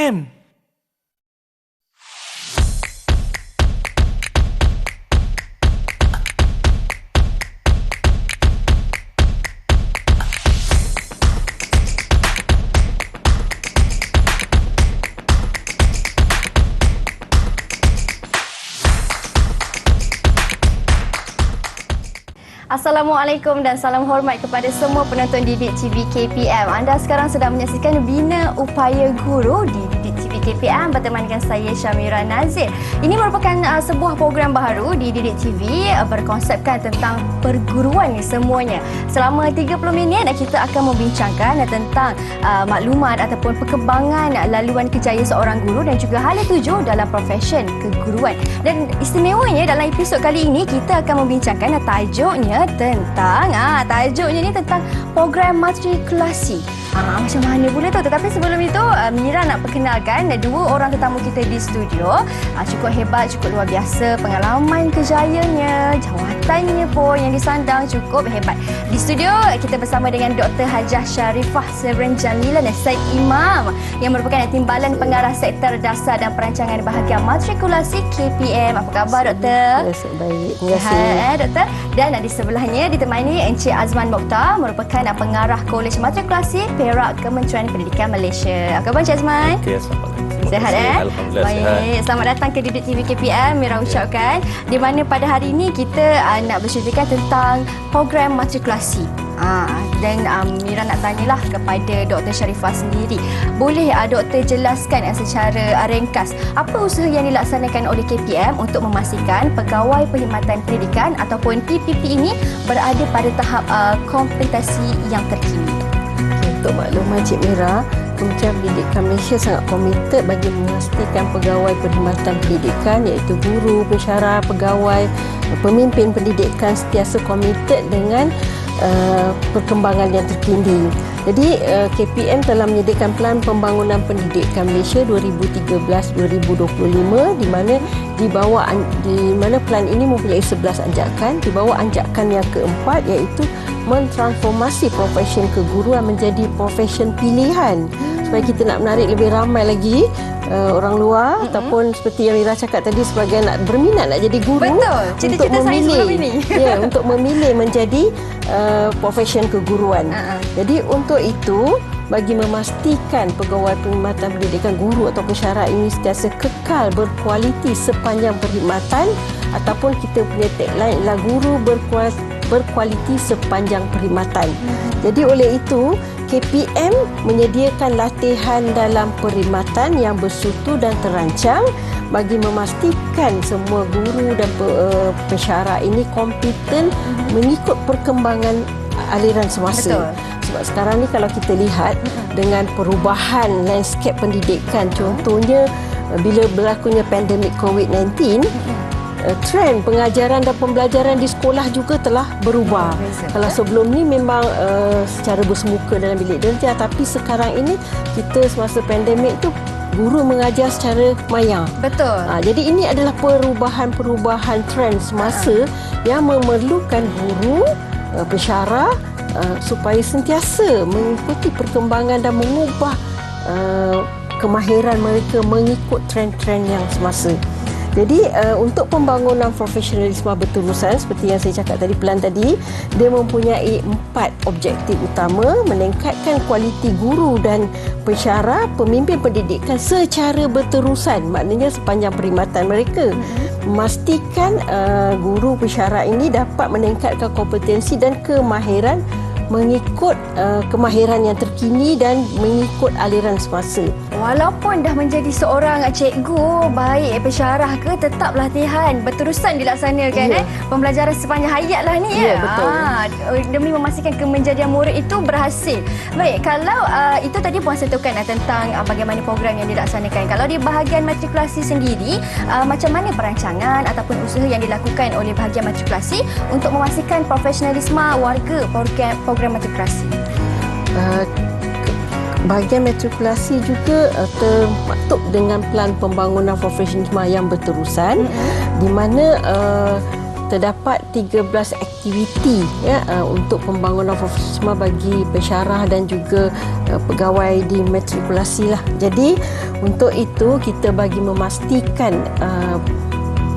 KPM. Assalamualaikum dan salam hormat kepada semua penonton Didik TV KPM. Anda sekarang sedang menyaksikan Bina Upaya Guru di Didik TV KPM bersama dengan saya Syamira Nazir. Ini merupakan sebuah program baru di Didik TV berkonsepkan tentang perguruan semuanya. Selama 30 minit kita akan membincangkan tentang maklumat ataupun perkembangan laluan kerjaya seorang guru dan juga hala tuju dalam profesyen keguruan. Dan istimewanya dalam episod kali ini kita akan membincangkan tajuknya tentang program matrikulasi. Macam mana pula tu? Tetapi sebelum itu, Mira nak perkenalkan dua orang tetamu kita di studio. Cukup hebat, cukup luar biasa. Pengalaman kejayanya, jawatannya pun yang disandang cukup hebat. Di studio, kita bersama dengan Dr. Hajah Sharifah Severn Jamilah dan Syed Imam yang merupakan Timbalan Pengarah Sektor Dasar dan Perancangan Bahagian Matrikulasi KPM. Apa khabar, Doktor? Baik, terima kasih. Doktor. Dan di sebelahnya ditemani Encik Azman Mokhtar, merupakan Pengarah Kolej Matrikulasi Perak Kementerian Pendidikan Malaysia. Apa khabar, Encik Azman? Okey, selamat datang. Sihat, Alhamdulillah baik. sihat. Selamat datang ke Didik TV KPM. Mira ucapkan di mana pada hari ini kita nak berceritakan tentang program matrikulasi. Dan Mira nak tanyalah kepada Dr. Sharifah sendiri. Boleh Doktor jelaskan secara ringkas apa usaha yang dilaksanakan oleh KPM untuk memastikan pegawai perkhidmatan pendidikan ataupun PPP ini berada pada tahap kompetisi yang terkini? Untuk makluman Cik Mira, Kementerian Pendidikan Malaysia sangat komited bagi memastikan pegawai perkhidmatan pendidikan iaitu guru, pensyarah, pegawai, pemimpin pendidikan sentiasa komited dengan perkembangan yang terkini. Jadi KPM telah menyediakan Pelan Pembangunan Pendidikan Malaysia 2013-2025 di mana pelan ini mempunyai 11 anjakan. Di bawah anjakan yang keempat iaitu mentransformasi profesyen keguruan menjadi profesyen pilihan supaya kita nak menarik lebih ramai lagi orang luar ataupun seperti yang Mira cakap tadi sebagai nak berminat nak jadi guru. Betul. Cita-cita saya sebelum ini. Untuk memilih menjadi profesyen keguruan. Jadi untuk itu bagi memastikan pegawai perkhidmatan pendidikan guru atau pensyarah ini sentiasa kekal berkualiti sepanjang perkhidmatan ataupun kita punya tagline ialah guru berkualiti sepanjang perkhidmatan. Jadi oleh itu KPM menyediakan latihan dalam perkhidmatan yang bersutu dan terancang bagi memastikan semua guru dan pensyarah ini kompeten mengikut perkembangan aliran semasa. Betul. Sebab sekarang ni kalau kita lihat dengan perubahan landscape pendidikan, contohnya bila berlakunya pandemik COVID-19, trend pengajaran dan pembelajaran di sekolah juga telah berubah. Kalau sebelum ni memang secara bersemuka dalam bilik darjah, tapi sekarang ini kita semasa pandemik tu guru mengajar secara maya. Betul. Jadi ini adalah perubahan trend semasa yang memerlukan guru, pensyarah supaya sentiasa mengikuti perkembangan dan mengubah kemahiran mereka mengikut trend-trend yang semasa. Jadi untuk pembangunan profesionalisme berterusan seperti yang saya cakap tadi, pelan tadi, dia mempunyai 4 objektif utama: meningkatkan kualiti guru dan pensyarah pemimpin pendidikan secara berterusan, maknanya sepanjang perkhidmatan mereka. Memastikan guru pensyarah ini dapat meningkatkan kompetensi dan kemahiran mengikut kemahiran yang terkini dan mengikut aliran semasa. Walaupun dah menjadi seorang cikgu, baik pensyarah ke, tetap latihan berterusan dilaksanakan. Pembelajaran sepanjang hayat lah ni. Ya, betul. Demi memastikan kemenjadian murid itu berhasil. Baik, kalau itu tadi puan sentuhkan tentang bagaimana program yang dilaksanakan. Kalau di bahagian matrikulasi sendiri, macam mana perancangan ataupun usaha yang dilakukan oleh bahagian matrikulasi untuk memastikan profesionalisme warga program matrikulasi? Bahagian matrikulasi juga termaktub dengan Pelan Pembangunan Profesionalisme yang berterusan, di mana terdapat 13 aktiviti untuk pembangunan profesional bagi pensyarah dan juga pegawai di matrikulasi lah. Jadi untuk itu kita bagi memastikan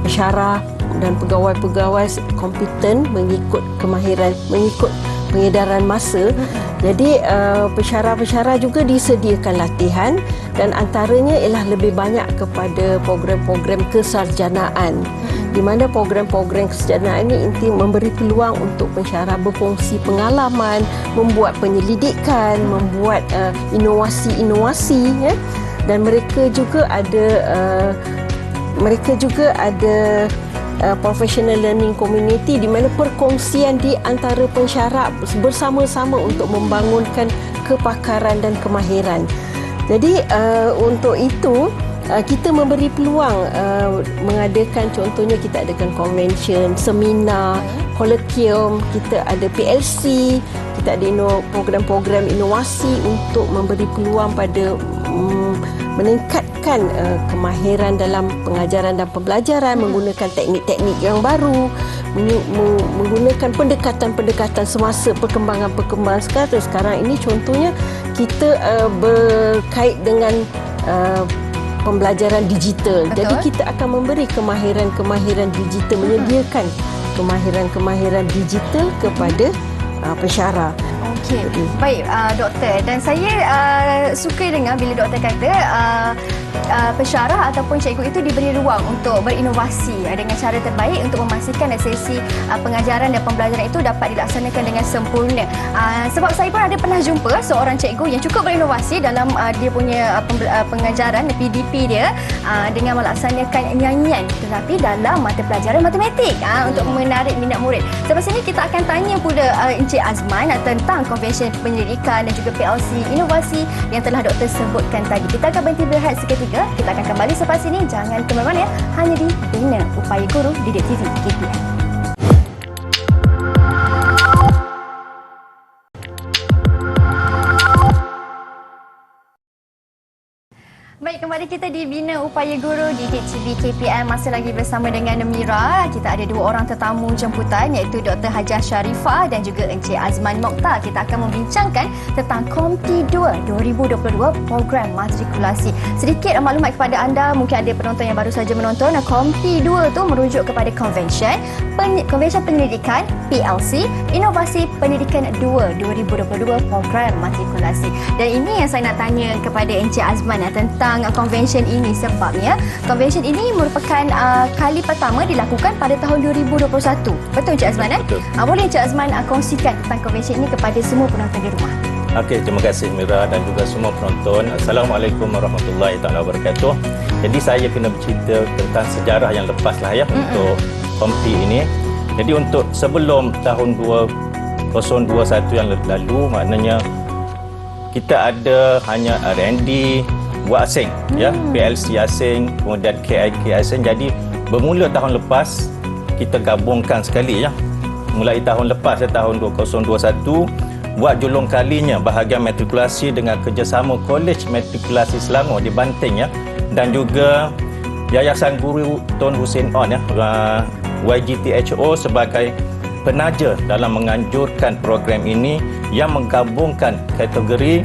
pensyarah dan pegawai-pegawai kompeten mengikut kemahiran, mengikut pengedaran masa. Jadi pensyarah-pensyarah juga disediakan latihan dan antaranya ialah lebih banyak kepada program-program kesarjanaan, di mana program-program kesarjanaan ini inti memberi peluang untuk pensyarah berkongsi pengalaman, membuat penyelidikan, membuat inovasi-inovasi, dan mereka juga ada professional learning community di mana perkongsian di antara pensyarah bersama-sama untuk membangunkan kepakaran dan kemahiran. Jadi untuk itu kita memberi peluang mengadakan, contohnya kita adakan convention, seminar, kolokvium, kita ada PLC, kita ada program-program inovasi untuk memberi peluang pada meningkatkan kemahiran dalam pengajaran dan pembelajaran, menggunakan teknik-teknik yang baru, menggunakan pendekatan-pendekatan semasa perkembangan sekarang ini. Contohnya kita berkait dengan pembelajaran digital. Betul. Jadi kita akan memberi kemahiran-kemahiran digital, menyediakan kemahiran-kemahiran digital kepada pensyarah. Okey, baik doktor, dan saya suka dengar bila doktor kata pensyarah ataupun cikgu itu diberi ruang untuk berinovasi dengan cara terbaik untuk memastikan sesi pengajaran dan pembelajaran itu dapat dilaksanakan dengan sempurna. Sebab saya pun ada pernah jumpa seorang cikgu yang cukup berinovasi dalam dia punya pengajaran PDP dia dengan melaksanakan nyanyian, tetapi dalam mata pelajaran matematik untuk menarik minat murid. Lepas ini kita akan tanya pula Encik Azman tentang konvensyen penyelidikan dan juga PLC inovasi yang telah doktor sebutkan tadi. Kita akan berhenti berehat seketika. Kita akan kembali selepas ini. Jangan ke mana-mana, hanya di Bina Upaya Guru Didik TV KPM. Baik, kembali kita di Bina Upaya Guru Didik TV KPM, masih lagi bersama dengan Mira. Kita ada dua orang tetamu jemputan, iaitu Dr. Hajah Sharifah dan juga Encik Azman Mokhtar. Kita akan membincangkan tentang KOMTI 2 2022 program matrikulasi. Sedikit maklumat kepada anda, mungkin ada penonton yang baru saja menonton. KOMTI 2 tu merujuk kepada Konvensyen Penyelidikan PLC Inovasi Pendidikan 2 2022 program matrikulasi. Dan ini yang saya nak tanya kepada Encik Azman tentang konvensyen ini, sebabnya konvensyen ini merupakan kali pertama dilakukan pada tahun 2021. Betul Encik Azman? Betul. Boleh Encik Azman kongsikan tentang konvensyen ini kepada semua penonton di rumah? Okey, terima kasih Mira dan juga semua penonton. Assalamualaikum warahmatullahi wabarakatuh. Jadi saya kena bercerita tentang sejarah yang lepas lah ya untuk KOMTI ini. Jadi untuk sebelum tahun 2021 yang lalu, maknanya kita ada hanya R&D buat asing, ya, PLC asing, kemudian KIK asing. Jadi bermula tahun lepas kita gabungkan sekali ya. Mulai tahun lepas tahun 2021 buat julung kalinya bahagian matrikulasi dengan kerjasama Kolej Matrikulasi Selangor di Banting ya, dan juga Yayasan Guru Tun Hussein On ya, YGTHO sebagai penaja dalam menganjurkan program ini yang menggabungkan kategori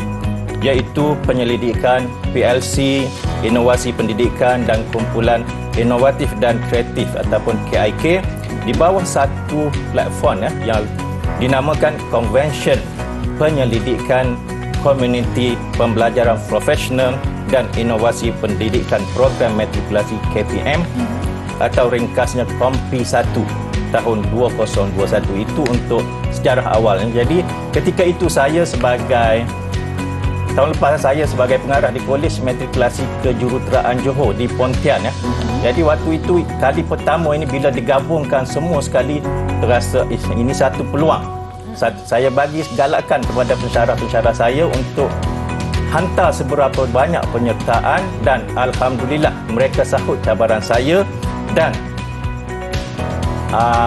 iaitu penyelidikan, PLC, inovasi pendidikan dan kumpulan inovatif dan kreatif ataupun KIK di bawah satu platform ya, yang dinamakan Konvensyen Penyelidikan Komuniti Pembelajaran Profesional dan Inovasi Pendidikan Program Matrikulasi KPM atau ringkasnya KOMPI 1 tahun 2021. Itu untuk sejarah awal. Jadi ketika itu tahun lepas saya sebagai pengarah di Kolej Matrikulasi Kejuruteraan Johor di Pontian ya. Jadi waktu itu kali pertama ini bila digabungkan semua sekali, terasa ini satu peluang. Saya bagi galakkan kepada pensyarah-pensyarah saya untuk hantar seberapa banyak penyertaan, dan alhamdulillah mereka sahut cabaran saya dan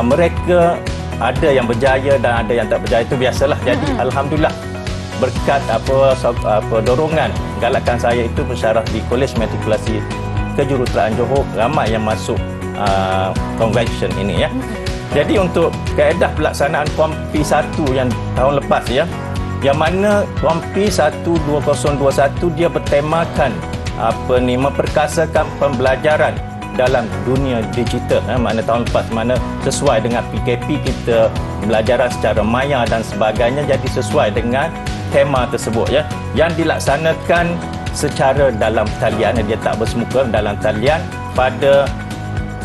mereka ada yang berjaya dan ada yang tak berjaya. Itu biasalah. Jadi alhamdulillah berkat dorongan galakan saya itu, pensyarah di Kolej Matrikulasi Kejuruteraan Johor ramai yang masuk konvensyen ini ya. Jadi untuk kaedah pelaksanaan Kompi 1 yang tahun lepas ya, yang mana Kompi 1 2021 dia bertemakan memperkasakan pembelajaran dalam dunia digital. Makna tahun lepas mana sesuai dengan PKP kita pembelajaran secara maya dan sebagainya, jadi sesuai dengan tema tersebut ya, yang dilaksanakan secara dalam talian. Dia tak bersemuka, dalam talian pada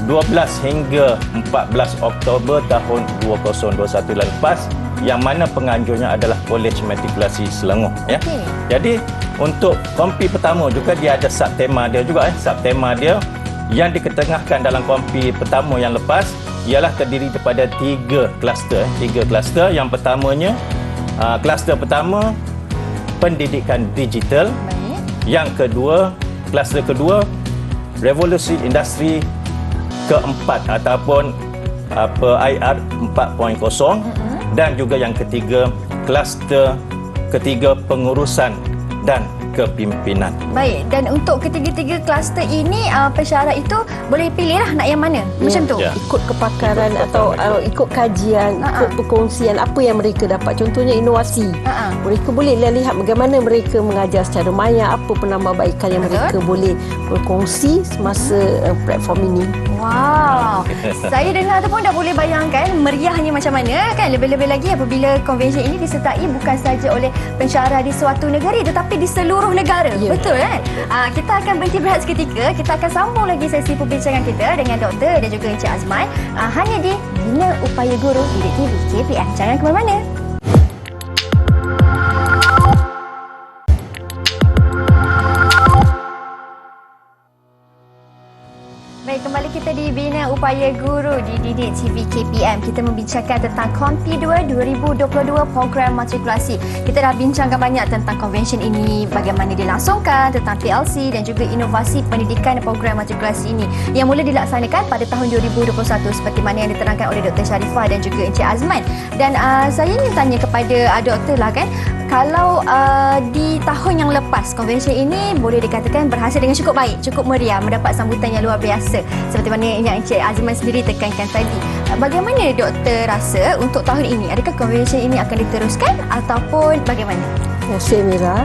12 hingga 14 Oktober tahun 2021 lepas, yang mana penganjurnya adalah Kolej Matrikulasi Selangor ya. Okey. Jadi untuk Kompi pertama juga dia ada subtema dia juga subtema dia yang diketengahkan dalam Kompi pertama yang lepas ialah terdiri daripada 3 kluster. 3 kluster. Yang pertamanya kluster pertama pendidikan digital. Baik. Yang kedua, kluster kedua revolusi industri keempat ataupun IR 4.0, dan juga yang ketiga kluster ketiga pengurusan dan kepimpinan. Baik, dan untuk ketiga-tiga kluster ini pesyarat itu boleh pilih lah nak yang mana. Macam tu. Ya. Ikut kepakaran atau ikut kajian, ikut perkongsian apa yang mereka dapat. Contohnya inovasi. Mereka boleh lihat bagaimana mereka mengajar secara maya, apa penambahbaikan yang mereka boleh berkongsi semasa platform ini. Wow. Saya dengar tu pun dah boleh bayangkan meriahnya macam mana kan. Lebih-lebih lagi apabila konvensyen ini disertai bukan saja oleh pensyarah di suatu negara tetapi di seluruh negara. Ya. Betul kan? Kita akan berhenti berehat seketika. Kita akan sambung lagi sesi perbincangan kita dengan Doktor dan juga Encik Azman hanya di Bina Upaya Guru Didik TV KPM. Jangan ke mana-mana. Baik, kembali kita di Bina Upaya Guru di Didik TV KPM. Kita membincangkan tentang Kompi 2 2022 program matrikulasi. Kita dah bincangkan banyak tentang konvensyen ini, bagaimana dilangsungkan, tentang PLC dan juga inovasi pendidikan program matrikulasi ini yang mula dilaksanakan pada tahun 2021 seperti mana yang diterangkan oleh Dr. Sharifah dan juga Encik Azman. Dan saya ingin tanya kepada Doktor lah kan, kalau di tahun yang lepas konvensyen ini boleh dikatakan berhasil dengan cukup baik, cukup meriah, mendapat sambutan yang luar biasa seperti mana yang Encik Azman sendiri tekankan tadi. Bagaimana Doktor rasa untuk tahun ini? Adakah konvensyen ini akan diteruskan ataupun bagaimana? Terima kasih Mira.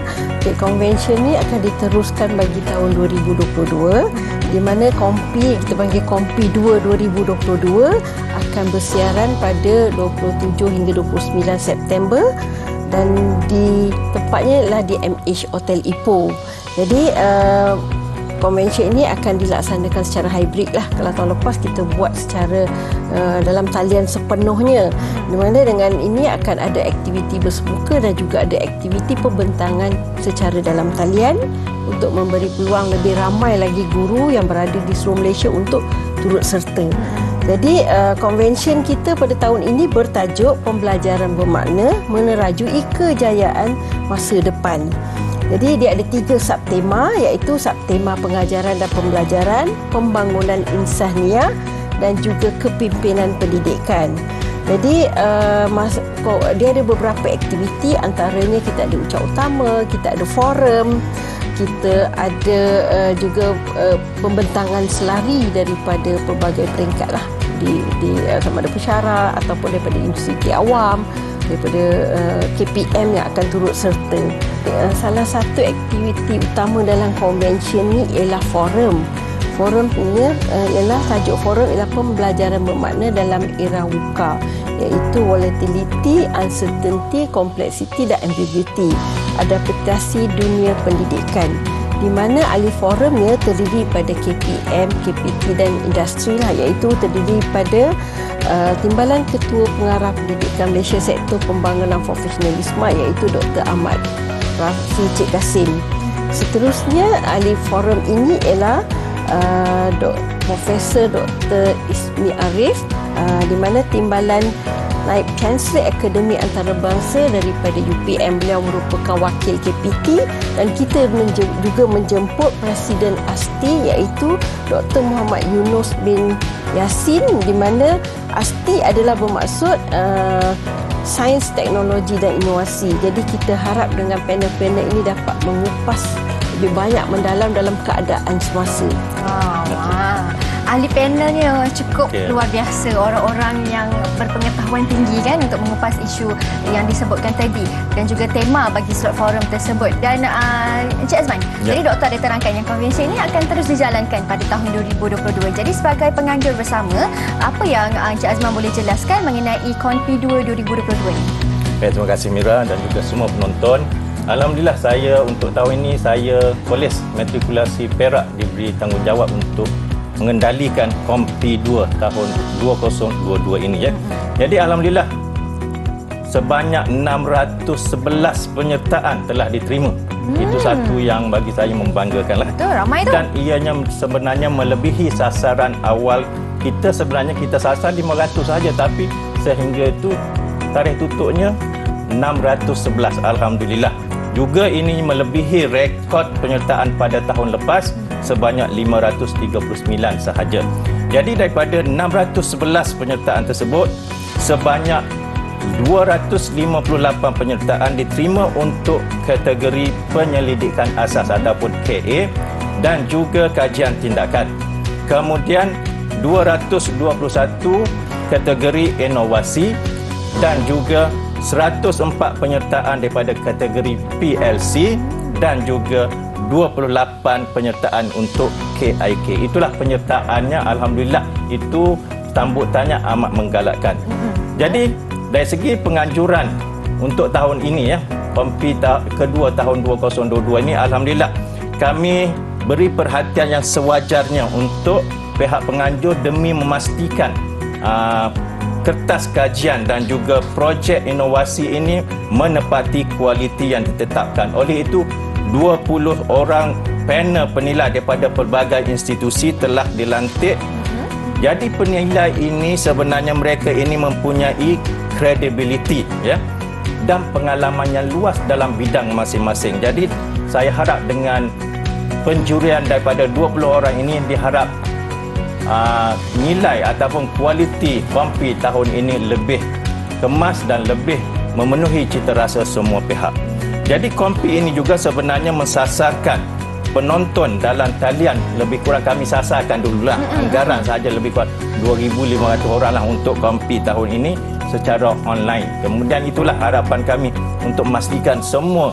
Konvensyen ini akan diteruskan bagi tahun 2022 di mana Kompi, kita panggil Kompi 2 2022 akan bersiaran pada 27 hingga 29 September dan di tempatnya ialah di MH Hotel Ipoh. Jadi konvensyen ini akan dilaksanakan secara hybrid lah. Kalau tahun lepas kita buat secara dalam talian sepenuhnya, di mana dengan ini akan ada aktiviti bersemuka dan juga ada aktiviti pembentangan secara dalam talian untuk memberi peluang lebih ramai lagi guru yang berada di seluruh Malaysia untuk turut serta. Jadi konvensyen kita pada tahun ini bertajuk Pembelajaran Bermakna Menerajui Kejayaan Masa Depan. Jadi dia ada 3 subtema, iaitu subtema pengajaran dan pembelajaran, pembangunan insaniah dan juga kepimpinan pendidikan. Jadi dia ada beberapa aktiviti, antaranya kita ada ucap utama, kita ada forum, kita ada juga pembentangan selari daripada pelbagai peringkat lah, sama ada pensyarah ataupun daripada institusi awam, daripada KPM yang akan turut serta. Salah satu aktiviti utama dalam konvensyen ni ialah forum. Forum ini ialah tajuk forum ialah pembelajaran bermakna dalam era VUCA, iaitu volatility, uncertainty, complexity dan ambiguity. Adaptasi dunia pendidikan, di mana ahli forumnya terdiri pada KPM, KPT dan industri lah, iaitu terdiri pada Timbalan Ketua Pengarah Pendidikan Malaysia Sektor Pembangunan Profesionalisme iaitu Dr. Ahmad Rafi Cik Kasim. Seterusnya ahli forum ini ialah Profesor Dr. Ismi Arif, di mana Timbalan Naib Chancellor Akademi Antarabangsa daripada UPM, beliau merupakan wakil KPT, dan kita juga menjemput Presiden ASTI iaitu Dr. Muhammad Yunus bin Yassin, di mana ASTI adalah bermaksud sains, teknologi dan inovasi. Jadi kita harap dengan panel-panel ini dapat mengupas lebih banyak mendalam dalam keadaan semasa. ahli panelnya cukup Okey. luar biasa, orang-orang yang berpengetahuan tinggi kan untuk mengupas isu yang disebutkan tadi dan juga tema bagi slot forum tersebut. Dan Encik Azman, Ya. jadi doktor ada terangkan yang konvensi ini akan terus dijalankan pada tahun 2022. Jadi sebagai penganjur bersama, apa yang Encik Azman boleh jelaskan mengenai KONPI 2 2022 ini? Terima kasih Mira dan juga semua penonton. Alhamdulillah saya untuk tahun ini saya Kolej Matrikulasi Perak diberi tanggungjawab untuk mengendalikan KONPI 2 tahun 2022 ini ya. Jadi alhamdulillah sebanyak 611 penyertaan telah diterima. Itu satu yang bagi saya membanggakanlah. Betul, ramai tu. Dan ianya sebenarnya melebihi sasaran awal kita. Sebenarnya kita sasar 500 saja, tapi sehingga itu tarikh tutupnya 611. Alhamdulillah. Juga ini melebihi rekod penyertaan pada tahun lepas sebanyak 539 sahaja. Jadi daripada 611 penyertaan tersebut, sebanyak 258 penyertaan diterima untuk kategori penyelidikan asas ataupun KA dan juga kajian tindakan. Kemudian 221 kategori inovasi dan juga 104 penyertaan daripada kategori PLC dan juga 28 penyertaan untuk KIK. Itulah penyertaannya, alhamdulillah. Itu sambutannya amat menggalakkan. Jadi dari segi penganjuran untuk tahun ini ya, KONPI kedua tahun 2022 ini, alhamdulillah kami beri perhatian yang sewajarnya untuk pihak penganjur demi memastikan kertas kajian dan juga projek inovasi ini menepati kualiti yang ditetapkan. Oleh itu, 20 orang panel penilai daripada pelbagai institusi telah dilantik. Jadi penilai ini sebenarnya mereka ini mempunyai credibility ya dan pengalaman yang luas dalam bidang masing-masing. Jadi saya harap dengan penjurian daripada 20 orang ini diharap nilai ataupun kualiti KONPI tahun ini lebih kemas dan lebih memenuhi cita rasa semua pihak. Jadi KONPI ini juga sebenarnya mensasarkan penonton dalam talian lebih kurang kami sasarkan dululah anggaran saja lebih kurang 2,500 orang lah untuk KONPI tahun ini secara online. Kemudian itulah harapan kami untuk memastikan semua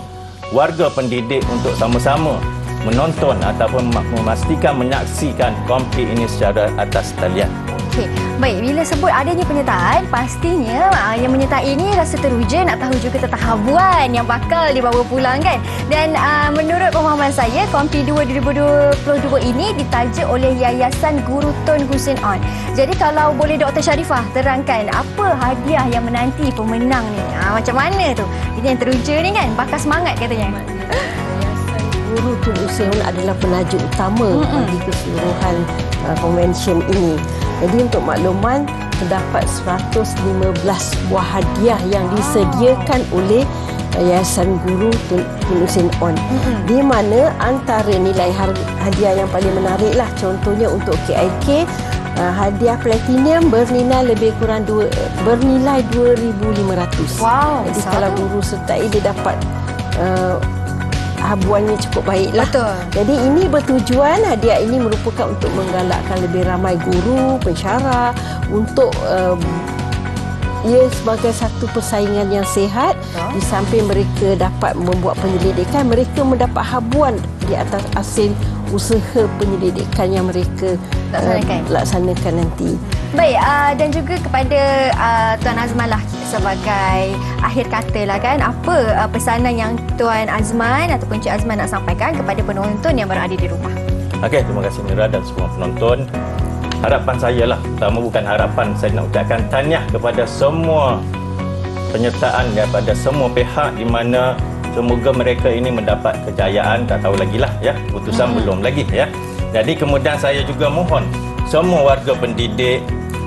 warga pendidik untuk sama-sama menonton ataupun memastikan menyaksikan KONPI ini secara atas talian. Okey, baik, bila sebut adanya penyertaan, pastinya yang menyertai ini rasa teruja nak tahu juga tentang habuan yang bakal dibawa pulang kan. Dan menurut pemahaman saya, KONPI 2 2022 ini ditaja oleh Yayasan Guru Tun Hussein On. Jadi kalau boleh Dr. Sharifah terangkan apa hadiah yang menanti pemenang ni. Macam mana tu? Ini yang teruja ni kan, bakal semangat katanya. Guru Tun Hussein adalah penaja utama bagi keseluruhan konvensyen ini. Jadi untuk makluman, terdapat 115 buah hadiah yang disediakan oleh Yayasan Guru Tun Hussein On. Di mana antara nilai hadiah yang paling menariklah, contohnya untuk KIK, hadiah platinum bernilai lebih kurang bernilai 2,500. Wow, jadi besar kalau tu. guru sertai dia dapat habuannya cukup baiklah. Betul. Jadi ini bertujuan, hadiah ini merupakan untuk menggalakkan lebih ramai guru, pensyarah untuk ia sebagai satu persaingan yang sihat. Betul. Di samping mereka dapat membuat penyelidikan, mereka mendapat habuan di atas hasil usaha penyelidikan yang mereka laksanakan nanti. Baik, dan juga kepada Tuan Azman lah sebagai akhir kata lah kan, apa pesanan yang Tuan Azman ataupun Cik Azman nak sampaikan kepada penonton yang berada di rumah? Okey, terima kasih Mira dan semua penonton. Harapan saya lah, pertama bukan harapan, saya nak ucapkan tahniah kepada semua penyertaan daripada semua pihak di mana semoga mereka ini mendapat kejayaan. Tak tahu lagi lah ya, keputusan belum lagi ya. Jadi kemudian saya juga mohon semua warga pendidik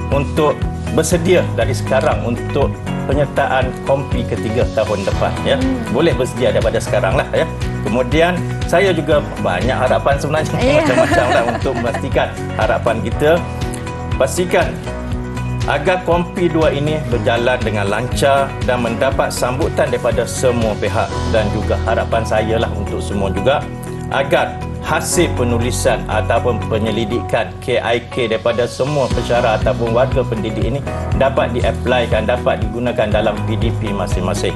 untuk bersedia dari sekarang untuk penyertaan KONPI ketiga tahun depan ya. Boleh bersedia daripada sekarang lah ya. Kemudian saya juga banyak harapan sebenarnya macam-macam lah untuk memastikan harapan kita. Pastikan agar KONPI 2 ini berjalan dengan lancar dan mendapat sambutan daripada semua pihak. Dan juga harapan saya lah untuk semua juga agar hasil penulisan ataupun penyelidikan KIK daripada semua pensyarah ataupun warga pendidik ini dapat di-applykan, dapat digunakan dalam PDP masing-masing.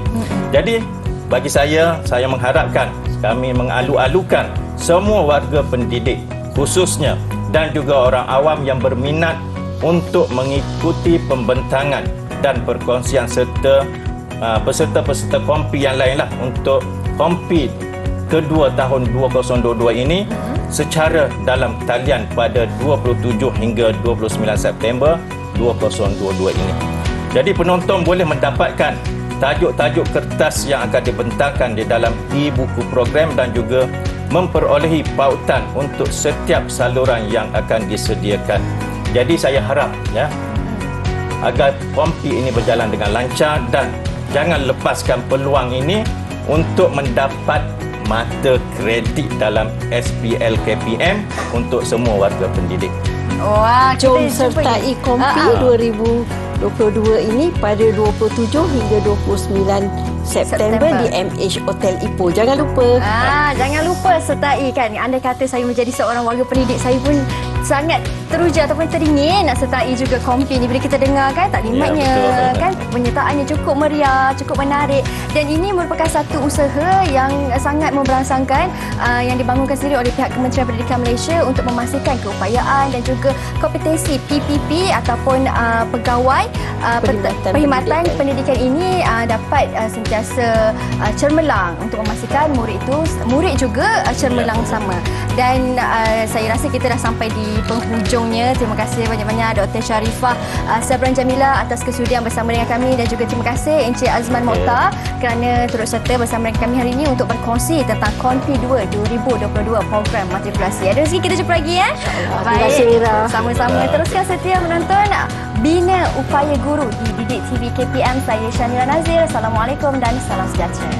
Jadi bagi saya mengharapkan, kami mengalu-alukan semua warga pendidik khususnya dan juga orang awam yang berminat untuk mengikuti pembentangan dan perkongsian serta peserta-peserta kompi yang lainlah untuk kompi kedua tahun 2022 ini secara dalam talian pada 27 hingga 29 September 2022 ini. Jadi penonton boleh mendapatkan tajuk-tajuk kertas yang akan dibentangkan di dalam e-buku program dan juga memperolehi pautan untuk setiap saluran yang akan disediakan. Jadi saya harap agar kompi ini berjalan dengan lancar dan jangan lepaskan peluang ini untuk mendapat mata kredit dalam SPL KPM untuk semua warga pendidik. Wah, Jom sertai kompi 2022 ini pada 27 hingga 29 September di MH Hotel Ipoh. Jangan lupa. Jangan lupa sertai kan. Andai kata saya menjadi seorang warga pendidik, saya pun sangat teruja ataupun teringin nak sertai juga kompi ni. Bila kita dengar kan taklimatnya, kan penyertaannya cukup meriah, cukup menarik, dan ini merupakan satu usaha yang sangat memberangsangkan yang dibangunkan sendiri oleh pihak Kementerian Pendidikan Malaysia untuk memastikan keupayaan dan juga kompetensi PPP ataupun pegawai perkhidmatan pendidikan ini dapat sentiasa cermelang untuk memastikan murid juga cermelang sama. Dan saya rasa kita dah sampai di penghujungnya. Terima kasih banyak-banyak Dr. Sharifah Sabran Jamila atas kesudian bersama dengan kami, dan juga terima kasih Encik Azman Mokhtar kerana turut serta bersama dengan kami hari ini untuk berkongsi tentang KONPI 2 2022 program matrikulasi. Ada rezeki kita jumpa lagi ya. Baik, sama-sama teruskan setia menonton Bina Upaya Guru di Didik TV KPM. Saya Shamira Nazir. Assalamualaikum dan salam sejahtera.